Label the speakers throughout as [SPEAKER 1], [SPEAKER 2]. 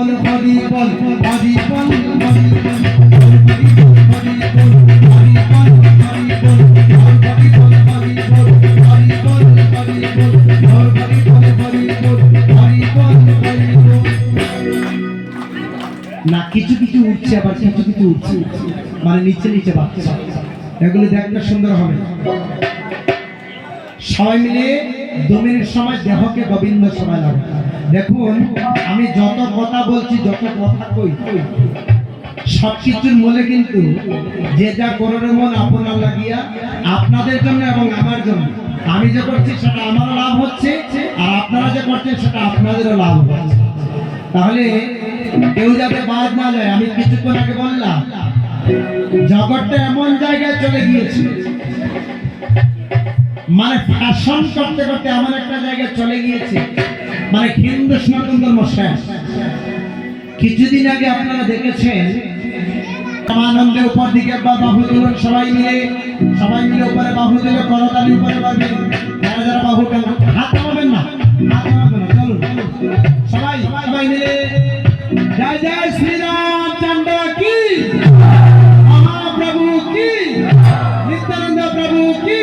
[SPEAKER 1] বল হরি বল হরি বল না কিছু কিছু উঠছে আবার কিছু কিছু উঠছে মানে নিচে নিচে বাচ্চা এগুলো দেখতে সুন্দর হবে সবাই মিলে 2 মিনিট সময় দেহকে গোবিন্দ সবাই লাগে দেখুন আমি যত কথা বলছি যত কথা কই সব কিছুর মূলে কিন্তু যে যা করোর মন আপনার লাগিয়া আপনাদের জন্য এবং আমার জন্য আমি যে করছি সেটা আমারও লাভ হচ্ছে আর আপনারা যে করছেন সেটা আপনাদেরও লাভ হচ্ছে তাহলে কেউ যাতে বাদ না যায় আমি কিছুক্ষণ আগে বললাম জগৎটা এমন জায়গায় চলে গিয়েছে মানে ফ্যাশন করতে করতে এমন একটা জায়গায় চলে গিয়েছে মানে হিন্দু সনাতন ধর্ম শেষ কিছুদিন আগে আপনারা দেখেছেন আনন্দে উপর দিকে একবার বাহু তুলুন সবাই মিলে উপরে বাহু দিলে করতালি উপরে বাড়বে যারা যারা বাহু হাত নামাবেন না চলুন সবাই মিলে জয় জয় শ্রীরামচন্দ্র কি মহাপ্রভু কি নিত্যানন্দ প্রভু কি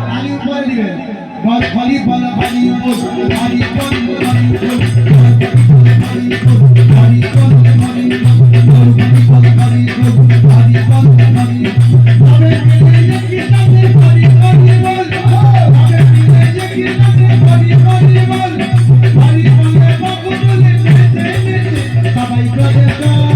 [SPEAKER 1] তালি উপরে দিবেন হরি বল হরি বল হরি বল হরি বল হরি বল সবাই